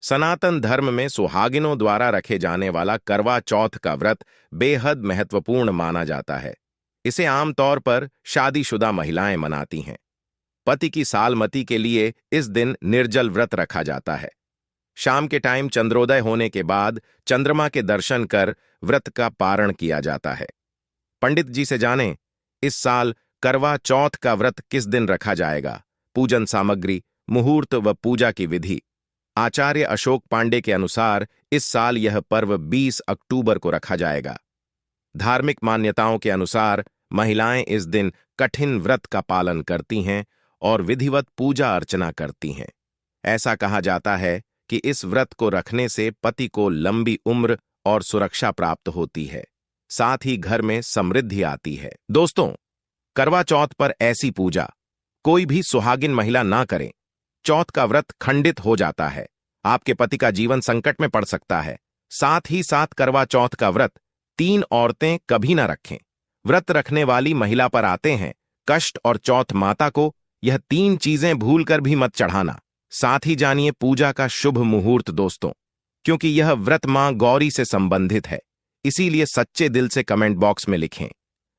सनातन धर्म में सुहागिनों द्वारा रखे जाने वाला करवा चौथ का व्रत बेहद महत्वपूर्ण माना जाता है। इसे आमतौर पर शादीशुदा महिलाएं मनाती हैं। पति की सालमती के लिए इस दिन निर्जल व्रत रखा जाता है। शाम के टाइम चंद्रोदय होने के बाद चंद्रमा के दर्शन कर व्रत का पारण किया जाता है। पंडित जी से जानें, इस साल करवा चौथ का व्रत किस दिन रखा जाएगा, पूजन सामग्री, मुहूर्त व पूजा की विधि। आचार्य अशोक पांडे के अनुसार इस साल यह पर्व 20 अक्टूबर को रखा जाएगा। धार्मिक मान्यताओं के अनुसार महिलाएं इस दिन कठिन व्रत का पालन करती हैं और विधिवत पूजा अर्चना करती हैं। ऐसा कहा जाता है कि इस व्रत को रखने से पति को लंबी उम्र और सुरक्षा प्राप्त होती है, साथ ही घर में समृद्धि आती है। दोस्तों, करवा चौथ पर ऐसी पूजा कोई भी सुहागिन महिला ना करे। चौथ का व्रत खंडित हो जाता है, आपके पति का जीवन संकट में पड़ सकता है। साथ ही साथ करवा चौथ का व्रत 3 औरतें कभी ना रखें। व्रत रखने वाली महिला पर आते हैं कष्ट और चौथ माता को यह 3 चीजें भूलकर भी मत चढ़ाना। साथ ही जानिए पूजा का शुभ मुहूर्त दोस्तों, क्योंकि यह व्रत मां गौरी से संबंधित है। इसीलिए सच्चे दिल से कमेंट बॉक्स में लिखें,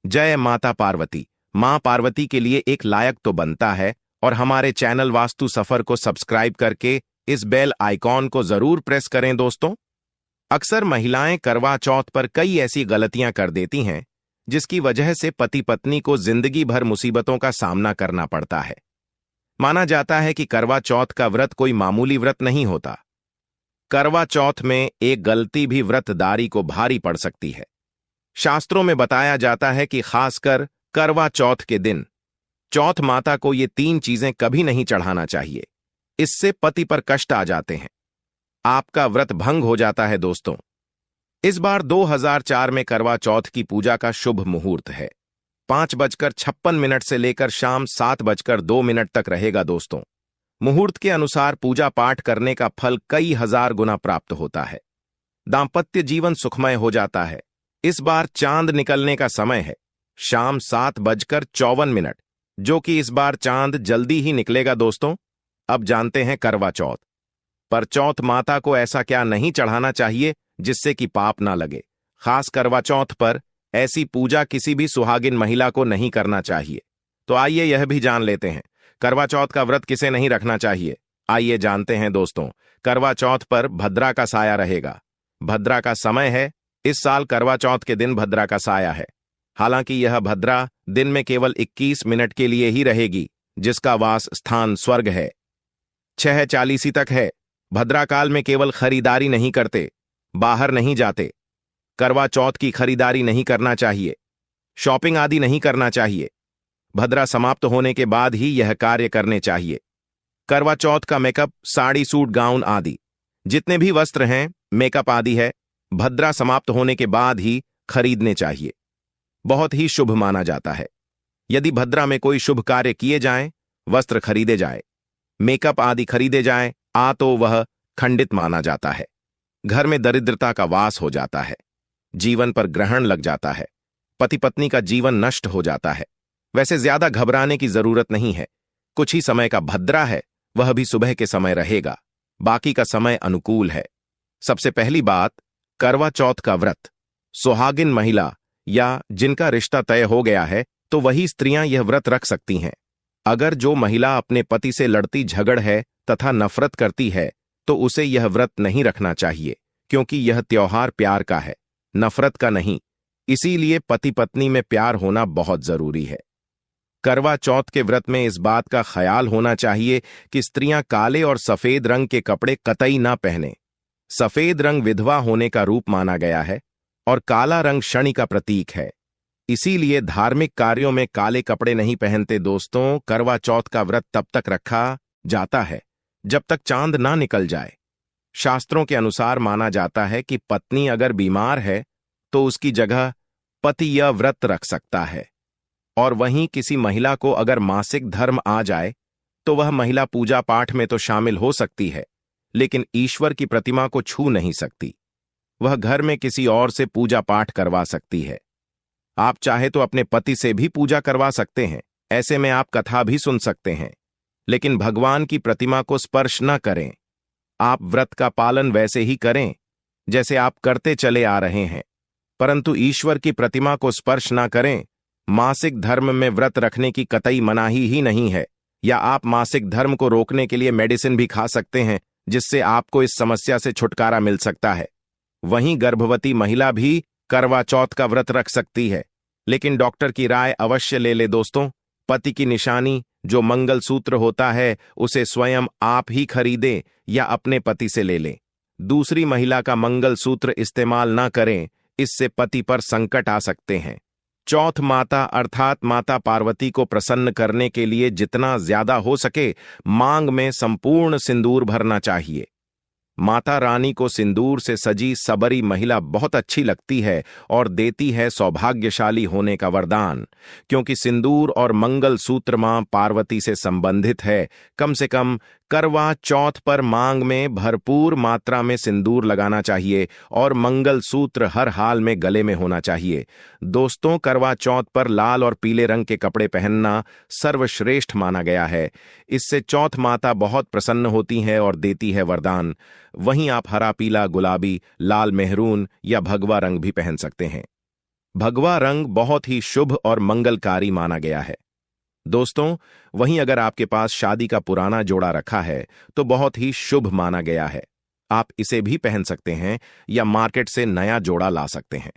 जय माता पार्वती। मां पार्वती के लिए एक लायक तो बनता है। और हमारे चैनल वास्तु सफर को सब्सक्राइब करके इस बेल आइकॉन को जरूर प्रेस करें दोस्तों। अक्सर महिलाएं करवा चौथ पर कई ऐसी गलतियां कर देती हैं जिसकी वजह से पति पत्नी को जिंदगी भर मुसीबतों का सामना करना पड़ता है। माना जाता है कि करवा चौथ का व्रत कोई मामूली व्रत नहीं होता। करवा चौथ में एक गलती भी व्रतदारी को भारी पड़ सकती है। शास्त्रों में बताया जाता है कि खासकर करवा चौथ के दिन चौथ माता को ये 3 चीजें कभी नहीं चढ़ाना चाहिए। इससे पति पर कष्ट आ जाते हैं, आपका व्रत भंग हो जाता है दोस्तों। इस बार 2004 में करवा चौथ की पूजा का शुभ मुहूर्त है। 5:56 से लेकर शाम 7:02 तक रहेगा दोस्तों। मुहूर्त के अनुसार पूजा पाठ करने का फल कई हजार गुना प्राप्त होता है। दांपत्य जीवन सुखमय हो जाता है। इस बार चांद निकलने का समय है शाम 7:54, जो कि इस बार चांद जल्दी ही निकलेगा दोस्तों। अब जानते हैं करवा चौथ पर चौथ माता को ऐसा क्या नहीं चढ़ाना चाहिए जिससे कि पाप ना लगे। खास करवा चौथ पर ऐसी पूजा किसी भी सुहागिन महिला को नहीं करना चाहिए। तो आइए यह भी जान लेते हैं करवा चौथ का व्रत किसे नहीं रखना चाहिए। आइए जानते हैं दोस्तों। करवा चौथ पर भद्रा का साया रहेगा। भद्रा का समय है। इस साल करवा चौथ के दिन भद्रा का साया है। हालांकि यह भद्रा दिन में केवल 21 मिनट के लिए ही रहेगी, जिसका वास स्थान स्वर्ग है। 6:40 तक है। भद्रा काल में केवल खरीदारी नहीं करते, बाहर नहीं जाते। करवा चौथ की खरीदारी नहीं करना चाहिए, शॉपिंग आदि नहीं करना चाहिए। भद्रा समाप्त होने के बाद ही यह कार्य करने चाहिए। करवा चौथ का मेकअप, साड़ी, सूट, गाउन आदि जितने भी वस्त्र हैं, मेकअप आदि है, भद्रा समाप्त होने के बाद ही खरीदने चाहिए। बहुत ही शुभ माना जाता है। यदि भद्रा में कोई शुभ कार्य किए जाएं, वस्त्र खरीदे जाए, मेकअप आदि खरीदे जाएं, तो वह खंडित माना जाता है। घर में दरिद्रता का वास हो जाता है, जीवन पर ग्रहण लग जाता है, पति पत्नी का जीवन नष्ट हो जाता है। वैसे ज्यादा घबराने की जरूरत नहीं है। कुछ ही समय का भद्रा है, वह भी सुबह के समय रहेगा, बाकी का समय अनुकूल है। सबसे पहली बात, करवा चौथ का व्रत सुहागिन महिला या जिनका रिश्ता तय हो गया है तो वही स्त्रियां यह व्रत रख सकती हैं। अगर जो महिला अपने पति से लड़ती झगड़ है तथा नफरत करती है तो उसे यह व्रत नहीं रखना चाहिए, क्योंकि यह त्योहार प्यार का है, नफरत का नहीं। इसीलिए पति पत्नी में प्यार होना बहुत जरूरी है। करवा चौथ के व्रत में इस बात का ख्याल होना चाहिए कि स्त्रियां काले और सफेद रंग के कपड़े कतई ना पहने। सफेद रंग विधवा होने का रूप माना गया है और काला रंग शनि का प्रतीक है। इसीलिए धार्मिक कार्यों में काले कपड़े नहीं पहनते दोस्तों। करवा चौथ का व्रत तब तक रखा जाता है जब तक चांद ना निकल जाए। शास्त्रों के अनुसार माना जाता है कि पत्नी अगर बीमार है तो उसकी जगह पति यह व्रत रख सकता है, और वहीं किसी महिला को अगर मासिक धर्म आ जाए तो वह महिला पूजा पाठ में तो शामिल हो सकती है, लेकिन ईश्वर की प्रतिमा को छू नहीं सकती। वह घर में किसी और से पूजा पाठ करवा सकती है। आप चाहे तो अपने पति से भी पूजा करवा सकते हैं, ऐसे में आप कथा भी सुन सकते हैं, लेकिन भगवान की प्रतिमा को स्पर्श न करें। आप व्रत का पालन वैसे ही करें जैसे आप करते चले आ रहे हैं, परंतु ईश्वर की प्रतिमा को स्पर्श ना करें। मासिक धर्म में व्रत रखने की कतई मनाही ही नहीं है, या आप मासिक धर्म को रोकने के लिए मेडिसिन भी खा सकते हैं, जिससे आपको इस समस्या से छुटकारा मिल सकता है। वहीं गर्भवती महिला भी करवा चौथ का व्रत रख सकती है, लेकिन डॉक्टर की राय अवश्य ले ले दोस्तों। पति की निशानी जो मंगलसूत्र होता है उसे स्वयं आप ही खरीदें या अपने पति से ले लें। दूसरी महिला का मंगलसूत्र इस्तेमाल ना करें, इससे पति पर संकट आ सकते हैं। चौथ माता अर्थात माता पार्वती को प्रसन्न करने के लिए जितना ज्यादा हो सके मांग में संपूर्ण सिंदूर भरना चाहिए। माता रानी को सिंदूर से सजी सबरी महिला बहुत अच्छी लगती है और देती है सौभाग्यशाली होने का वरदान, क्योंकि सिंदूर और मंगलसूत्र मां पार्वती से संबंधित है। कम से कम करवा चौथ पर मांग में भरपूर मात्रा में सिंदूर लगाना चाहिए और मंगलसूत्र हर हाल में गले में होना चाहिए। दोस्तों, करवा चौथ पर लाल और पीले रंग के कपड़े पहनना सर्वश्रेष्ठ माना गया है। इससे चौथ माता बहुत प्रसन्न होती है और देती है वरदान। वहीं आप हरा, पीला, गुलाबी, लाल, मेहरून या भगवा रंग भी पहन सकते हैं। भगवा रंग बहुत ही शुभ और मंगलकारी माना गया है। दोस्तों, वहीं अगर आपके पास शादी का पुराना जोड़ा रखा है तो बहुत ही शुभ माना गया है। आप इसे भी पहन सकते हैं या मार्केट से नया जोड़ा ला सकते हैं।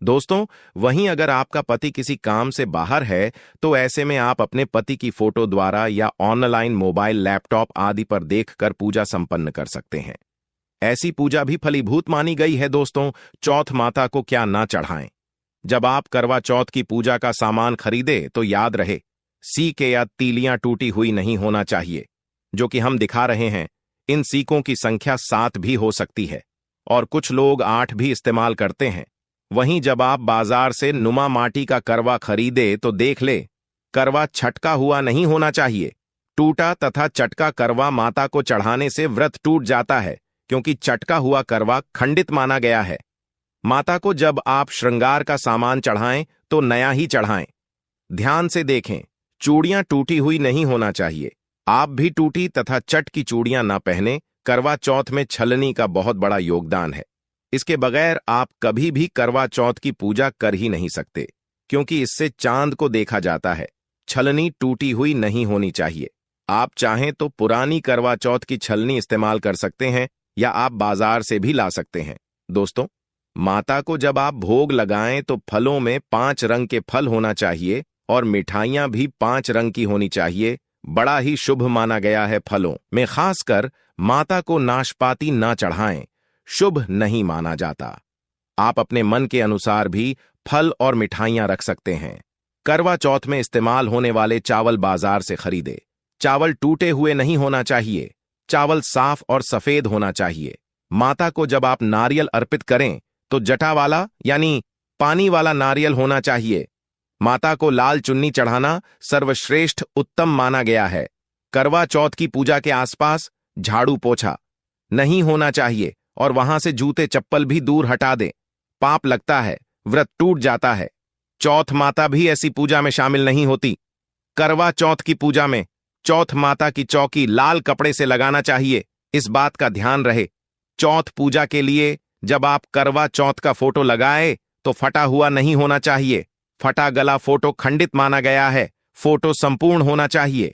दोस्तों, वहीं अगर आपका पति किसी काम से बाहर है तो ऐसे में आप अपने पति की फोटो द्वारा या ऑनलाइन मोबाइल, लैपटॉप आदि पर देखकर पूजा संपन्न कर सकते हैं। ऐसी पूजा भी फलीभूत मानी गई है। दोस्तों, चौथ माता को क्या ना चढ़ाएं। जब आप करवा चौथ की पूजा का सामान खरीदे तो याद रहे, सीके या तीलियां टूटी हुई नहीं होना चाहिए, जो कि हम दिखा रहे हैं। इन सीकों की संख्या 7 भी हो सकती है और कुछ लोग 8 भी इस्तेमाल करते हैं। वहीं जब आप बाजार से नुमा माटी का करवा खरीदे तो देख ले, करवा छटका हुआ नहीं होना चाहिए। टूटा तथा चटका करवा माता को चढ़ाने से व्रत टूट जाता है, क्योंकि चटका हुआ करवा खंडित माना गया है। माता को जब आप श्रृंगार का सामान चढ़ाएं तो नया ही चढ़ाएं। ध्यान से देखें, चूड़ियां टूटी हुई नहीं होना चाहिए। आप भी टूटी तथा चट की चूड़ियां ना पहने। करवा चौथ में छलनी का बहुत बड़ा योगदान है। इसके बगैर आप कभी भी करवा चौथ की पूजा कर ही नहीं सकते, क्योंकि इससे चांद को देखा जाता है। छलनी टूटी हुई नहीं होनी चाहिए। आप चाहें तो पुरानी करवा चौथ की छलनी इस्तेमाल कर सकते हैं या आप बाजार से भी ला सकते हैं। दोस्तों, माता को जब आप भोग लगाएं तो फलों में 5 रंग के फल होना चाहिए और मिठाइयां भी 5 रंग की होनी चाहिए। बड़ा ही शुभ माना गया है। फलों में खासकर माता को नाशपाती ना चढ़ाएं, शुभ नहीं माना जाता। आप अपने मन के अनुसार भी फल और मिठाइयां रख सकते हैं। करवा चौथ में इस्तेमाल होने वाले चावल बाजार से खरीदे। चावल टूटे हुए नहीं होना चाहिए। चावल साफ और सफेद होना चाहिए। माता को जब आप नारियल अर्पित करें तो जटा वाला यानी पानी वाला नारियल होना चाहिए। माता को लाल चुन्नी चढ़ाना सर्वश्रेष्ठ उत्तम माना गया है। करवा चौथ की पूजा के आसपास झाड़ू पोछा नहीं होना चाहिए और वहां से जूते चप्पल भी दूर हटा दें। पाप लगता है, व्रत टूट जाता है। चौथ माता भी ऐसी पूजा में शामिल नहीं होती। करवा चौथ की पूजा में चौथ माता की चौकी लाल कपड़े से लगाना चाहिए। इस बात का ध्यान रहे, चौथ पूजा के लिए जब आप करवा चौथ का फोटो लगाए तो फटा हुआ नहीं होना चाहिए। फटा गला फोटो खंडित माना गया है। फोटो संपूर्ण होना चाहिए।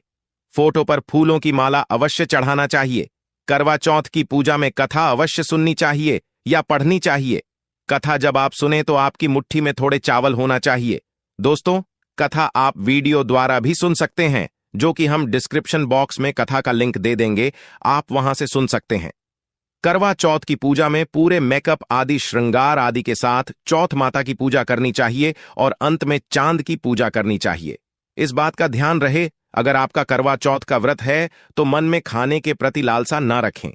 फोटो पर फूलों की माला अवश्य चढ़ाना चाहिए। करवा चौथ की पूजा में कथा अवश्य सुननी चाहिए या पढ़नी चाहिए। कथा जब आप सुने तो आपकी मुट्ठी में थोड़े चावल होना चाहिए। दोस्तों, कथा आप वीडियो द्वारा भी सुन सकते हैं, जो कि हम डिस्क्रिप्शन बॉक्स में कथा का लिंक दे देंगे, आप वहां से सुन सकते हैं। करवा चौथ की पूजा में पूरे मेकअप आदि श्रृंगार आदि के साथ चौथ माता की पूजा करनी चाहिए और अंत में चांद की पूजा करनी चाहिए। इस बात का ध्यान रहे, अगर आपका करवा चौथ का व्रत है तो मन में खाने के प्रति लालसा ना रखें,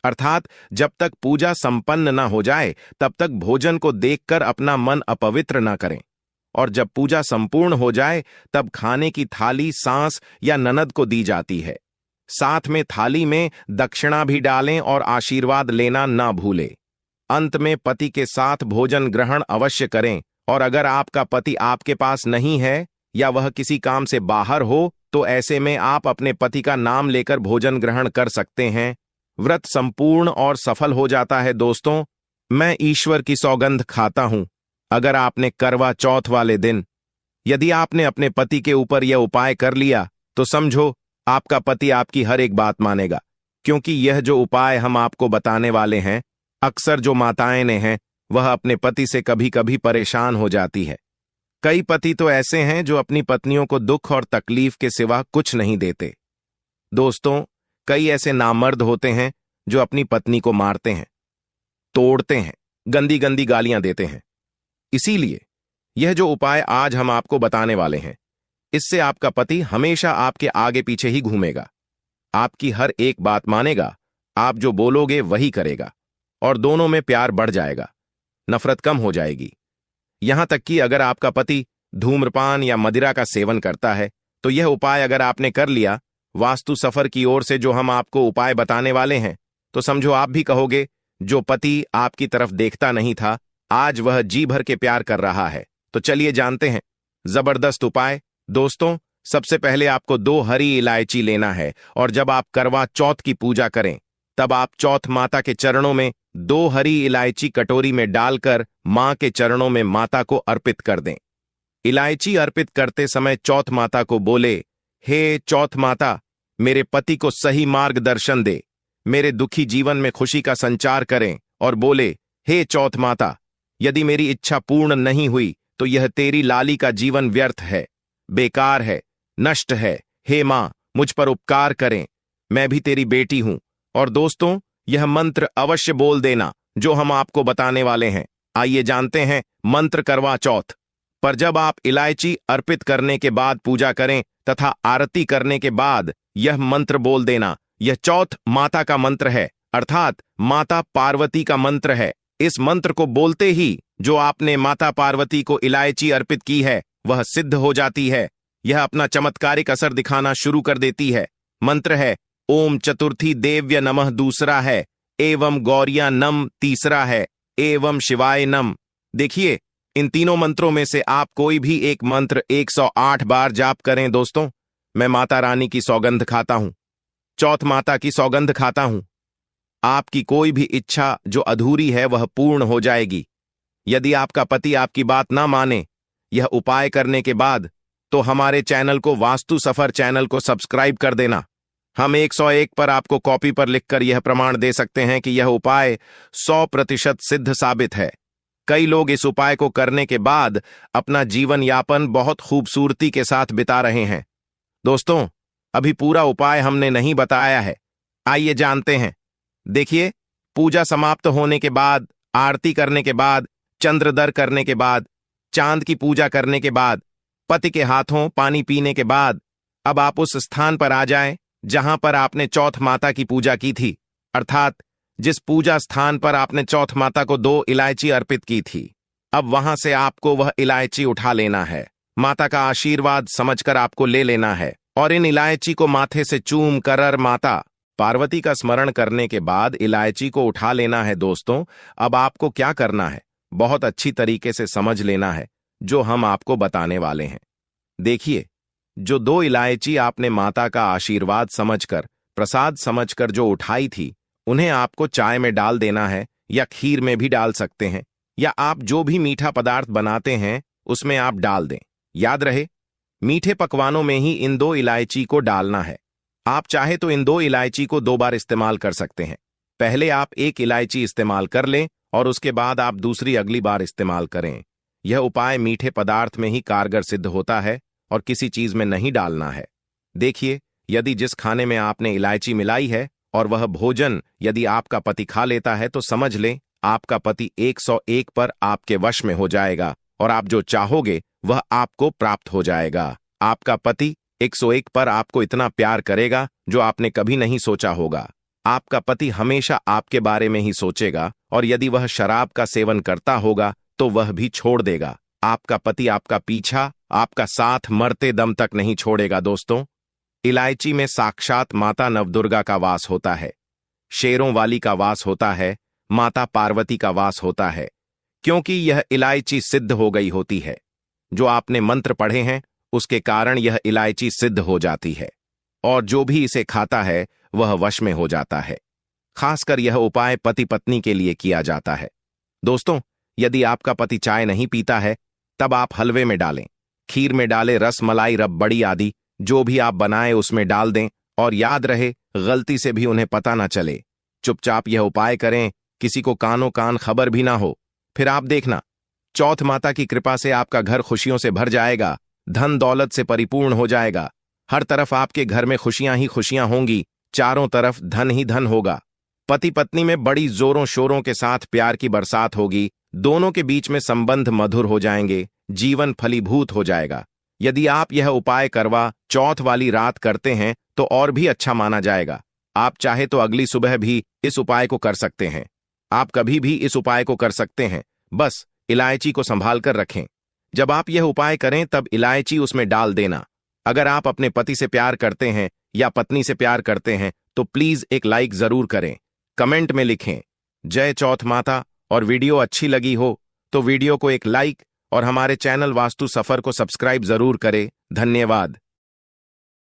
अर्थात जब तक पूजा संपन्न ना हो जाए तब तक भोजन को देखकर अपना मन अपवित्र ना करें, और जब पूजा संपूर्ण हो जाए तब खाने की थाली सास या ननद को दी जाती है। साथ में थाली में दक्षिणा भी डालें और आशीर्वाद लेना ना भूलें। अंत में पति के साथ भोजन ग्रहण अवश्य करें, और अगर आपका पति आपके पास नहीं है या वह किसी काम से बाहर हो तो ऐसे में आप अपने पति का नाम लेकर भोजन ग्रहण कर सकते हैं। व्रत संपूर्ण और सफल हो जाता है। दोस्तों, मैं ईश्वर की सौगंध खाता हूं, अगर आपने करवा चौथ वाले दिन यदि आपने अपने पति के ऊपर यह उपाय कर लिया तो समझो आपका पति आपकी हर एक बात मानेगा, क्योंकि यह जो उपाय हम आपको बताने वाले हैं, अक्सर जो माताएं ने हैं वह अपने पति से कभी कभी परेशान हो जाती है। कई पति तो ऐसे हैं जो अपनी पत्नियों को दुख और तकलीफ के सिवा कुछ नहीं देते। दोस्तों, कई ऐसे नामर्द होते हैं जो अपनी पत्नी को मारते हैं, तोड़ते हैं, गंदी गंदी गालियां देते हैं। इसीलिए यह जो उपाय आज हम आपको बताने वाले हैं, इससे आपका पति हमेशा आपके आगे पीछे ही घूमेगा, आपकी हर एक बात मानेगा, आप जो बोलोगे वही करेगा और दोनों में प्यार बढ़ जाएगा, नफरत कम हो जाएगी। यहां तक कि अगर आपका पति धूम्रपान या मदिरा का सेवन करता है तो यह उपाय अगर आपने कर लिया वास्तु सफर की ओर से जो हम आपको उपाय बताने वाले हैं, तो समझो आप भी कहोगे जो पति आपकी तरफ देखता नहीं था आज वह जी भर के प्यार कर रहा है। तो चलिए जानते हैं जबरदस्त उपाय। दोस्तों, सबसे पहले आपको 2 हरी इलायची लेना है और जब आप करवा चौथ की पूजा करें तब आप चौथ माता के चरणों में 2 हरी इलायची कटोरी में डालकर मां के चरणों में माता को अर्पित कर दें। इलायची अर्पित करते समय चौथ माता को बोले, हे चौथ माता, मेरे पति को सही मार्गदर्शन दे, मेरे दुखी जीवन में खुशी का संचार करें। और बोले, हे चौथ माता, यदि मेरी इच्छा पूर्ण नहीं हुई तो यह तेरी लाली का जीवन व्यर्थ है, बेकार है, नष्ट है। हे मां, मुझ पर उपकार करें, मैं भी तेरी बेटी हूं। और दोस्तों, यह मंत्र अवश्य बोल देना जो हम आपको बताने वाले हैं। आइए जानते हैं मंत्र करवा चौथ पर। जब आप इलायची अर्पित करने के बाद पूजा करें तथा आरती करने के बाद यह मंत्र बोल देना। यह चौथ माता का मंत्र है, अर्थात माता पार्वती का मंत्र है। इस मंत्र को बोलते ही जो आपने माता पार्वती को इलायची अर्पित की है वह सिद्ध हो जाती है। यह अपना चमत्कारिक असर दिखाना शुरू कर देती है। मंत्र है ओम चतुर्थी देव्य नमः दूसरा है, एवं गौरिया नम तीसरा है, एवं शिवाय नम। देखिए, इन तीनों मंत्रों में से आप कोई भी एक मंत्र 108 बार जाप करें। दोस्तों, मैं माता रानी की सौगंध खाता हूं, चौथ माता की सौगंध खाता हूं, आपकी कोई भी इच्छा जो अधूरी है वह पूर्ण हो जाएगी। यदि आपका पति आपकी बात ना माने यह उपाय करने के बाद, तो हमारे चैनल को वास्तु सफर चैनल को सब्सक्राइब कर देना। हम 101 पर आपको कॉपी पर लिखकर यह प्रमाण दे सकते हैं कि यह उपाय 100% सिद्ध साबित है। कई लोग इस उपाय को करने के बाद अपना जीवन यापन बहुत खूबसूरती के साथ बिता रहे हैं। दोस्तों, अभी पूरा उपाय हमने नहीं बताया है, आइए जानते हैं। देखिए, पूजा समाप्त होने के बाद, आरती करने के बाद, चंद्रदर करने के बाद, चांद की पूजा करने के बाद, पति के हाथों पानी पीने के बाद, अब आप उस स्थान पर आ जाएं जहां पर आपने चौथ माता की पूजा की थी, अर्थात जिस पूजा स्थान पर आपने चौथ माता को 2 इलायची अर्पित की थी। अब वहां से आपको वह इलायची उठा लेना है, माता का आशीर्वाद समझकर आपको ले लेना है और इन इलायची को माथे से चूम कर माता पार्वती का स्मरण करने के बाद इलायची को उठा लेना है। दोस्तों, अब आपको क्या करना है बहुत अच्छी तरीके से समझ लेना है जो हम आपको बताने वाले हैं। देखिए, जो 2 इलायची आपने माता का आशीर्वाद समझकर, प्रसाद समझकर जो उठाई थी, उन्हें आपको चाय में डाल देना है या खीर में भी डाल सकते हैं, या आप जो भी मीठा पदार्थ बनाते हैं उसमें आप डाल दें। याद रहे, मीठे पकवानों में ही इन 2 इलायची को डालना है। आप चाहे तो इन 2 इलायची को 2 बार इस्तेमाल कर सकते हैं। पहले आप 1 इलायची इस्तेमाल कर लें और उसके बाद आप दूसरी अगली बार इस्तेमाल करें। यह उपाय मीठे पदार्थ में ही कारगर सिद्ध होता है और किसी चीज में नहीं डालना है। देखिए, यदि जिस खाने में आपने इलायची मिलाई है और वह भोजन यदि आपका पति खा लेता है तो समझ लें आपका पति 101 पर आपके वश में हो जाएगा और आप जो चाहोगे वह आपको प्राप्त हो जाएगा। आपका पति 101 पर आपको इतना प्यार करेगा जो आपने कभी नहीं सोचा होगा। आपका पति हमेशा आपके बारे में ही सोचेगा और यदि वह शराब का सेवन करता होगा तो वह भी छोड़ देगा। आपका पति आपका पीछा, आपका साथ मरते दम तक नहीं छोड़ेगा। दोस्तों, इलायची में साक्षात माता नवदुर्गा का वास होता है, शेरों वाली का वास होता है, माता पार्वती का वास होता है, क्योंकि यह इलायची सिद्ध हो गई होती है। जो आपने मंत्र पढ़े हैं उसके कारण यह इलायची सिद्ध हो जाती है और जो भी इसे खाता है वह वश में हो जाता है। खासकर यह उपाय पति पत्नी के लिए किया जाता है। दोस्तों, यदि आपका पति चाय नहीं पीता है, तब आप हलवे में डालें, खीर में डालें, रस मलाई रबड़ी आदि जो भी आप बनाएं उसमें डाल दें, और याद रहे गलती से भी उन्हें पता ना चले। चुपचाप यह उपाय करें, किसी को कानो कान खबर भी ना हो। फिर आप देखना, चौथ माता की कृपा से आपका घर खुशियों से भर जाएगा, धन दौलत से परिपूर्ण हो जाएगा। हर तरफ आपके घर में खुशियां ही खुशियां होंगी, चारों तरफ धन ही धन होगा। पति पत्नी में बड़ी जोरों शोरों के साथ प्यार की बरसात होगी, दोनों के बीच में संबंध मधुर हो जाएंगे, जीवन फलीभूत हो जाएगा। यदि आप यह उपाय करवा चौथ वाली रात करते हैं तो और भी अच्छा माना जाएगा। आप चाहे तो अगली सुबह भी इस उपाय को कर सकते हैं। आप कभी भी इस उपाय को कर सकते हैं, बस इलायची को संभाल कर रखें। जब आप यह उपाय करें तब इलायची उसमें डाल देना। अगर आप अपने पति से प्यार करते हैं या पत्नी से प्यार करते हैं तो प्लीज एक लाइक जरूर करें, कमेंट में लिखें जय चौथ माता। और वीडियो अच्छी लगी हो तो वीडियो को एक लाइक और हमारे चैनल वास्तु सफर को सब्सक्राइब जरूर करें। धन्यवाद।